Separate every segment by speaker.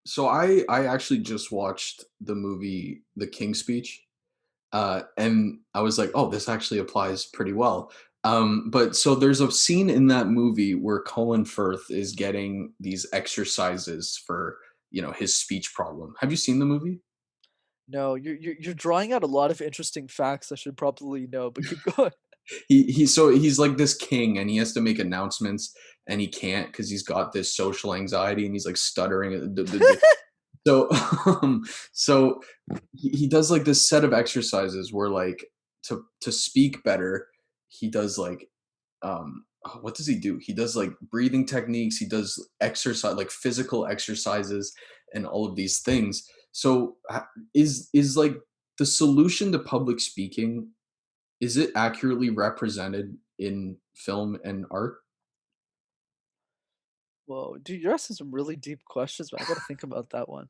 Speaker 1: So I actually just watched the movie The King's Speech, and I was like, "Oh, this actually applies pretty well." But so there's a scene in that movie where Colin Firth is getting these exercises for, his speech problem. Have you seen the movie?
Speaker 2: No, you're drawing out a lot of interesting facts I should probably know, but keep going.
Speaker 1: He's like this king and he has to make announcements and he can't because he's got this social anxiety and he's like stuttering. So, so he does like this set of exercises where like to speak better, he does like what does he do? He does like breathing techniques, he does exercise like physical exercises and all of these things. So is like the solution to public speaking, is it accurately represented in film and art?
Speaker 2: Whoa, dude, you're asking some really deep questions, but I gotta think about that one.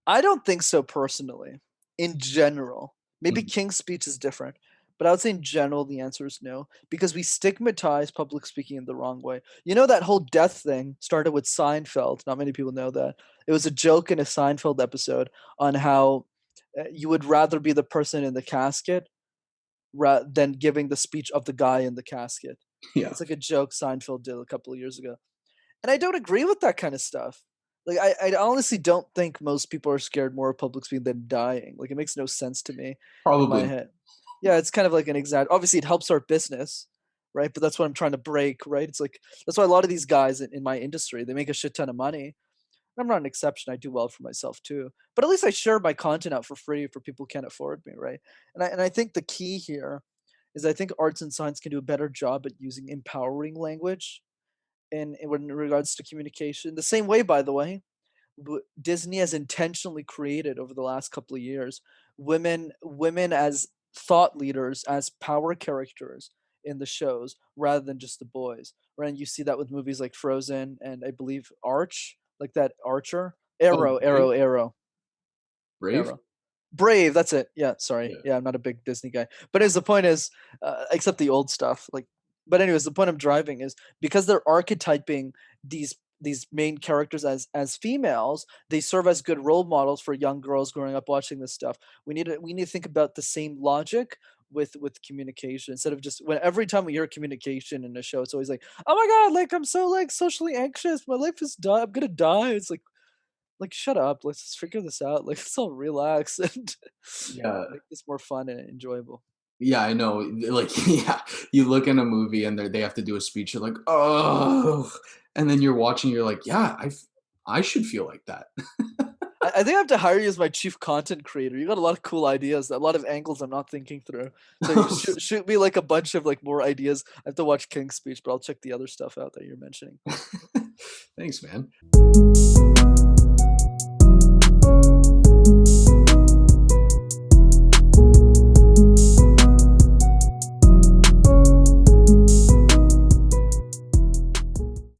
Speaker 2: I don't think so personally. In general, maybe
Speaker 1: Mhm.
Speaker 2: King's Speech is different, but I would say in general the answer is no because we stigmatize public speaking in the wrong way. You know that whole death thing started with Seinfeld. Not many people know that. It was a joke in a Seinfeld episode on how you would rather be the person in the casket than giving the speech of the guy in the casket.
Speaker 1: Yeah,
Speaker 2: It's like a joke Seinfeld did a couple of years ago. And I don't agree with that kind of stuff. Like I honestly don't think most people are scared more of public speaking than dying. Like it makes no sense to me in my
Speaker 1: probably.
Speaker 2: head. Yeah, it's kind of like an exact obviously it helps our business, right? But that's what I'm trying to break, right? It's like that's why a lot of these guys in my industry, they make a shit ton of money. I'm not an exception. I do well for myself too. But at least I share my content out for free for people who can't afford me, right? And I think the key here is I think arts and science can do a better job at using empowering language in regards to communication. The same way, by the way, Disney has intentionally created over the last couple of years women as thought leaders, as power characters in the shows rather than just the boys. Right, and you see that with movies like Frozen and I believe Arch, like that Archer,
Speaker 1: Oh,
Speaker 2: Arrow,
Speaker 1: Brave?
Speaker 2: Arrow, Arrow,
Speaker 1: Brave?
Speaker 2: Arrow. Brave, that's it. Yeah, sorry.
Speaker 1: Yeah.
Speaker 2: Yeah, I'm not a big Disney guy. But as the point is, except the old stuff, like but anyways, the point I'm driving is because they're archetyping these main characters as females, they serve as good role models for young girls growing up watching this stuff. We need to think about the same logic with communication instead of just when every time we hear communication in a show, it's always like, oh my god, like I'm so like socially anxious, my life is done, I'm gonna die. It's like, shut up. Let's just figure this out. Like, let's all relax and
Speaker 1: Yeah.
Speaker 2: make this more fun and enjoyable.
Speaker 1: Yeah, I know. Like, yeah, you look in a movie and they have to do a speech, you're like, "Oh," and then you're watching, you're like, "Yeah, I should feel like that."
Speaker 2: I think I have to hire you as my chief content creator. You got a lot of cool ideas, a lot of angles I'm not thinking through. So you shoot me like a bunch of like more ideas. I have to watch King's Speech, but I'll check the other stuff out that you're mentioning.
Speaker 1: Thanks, man.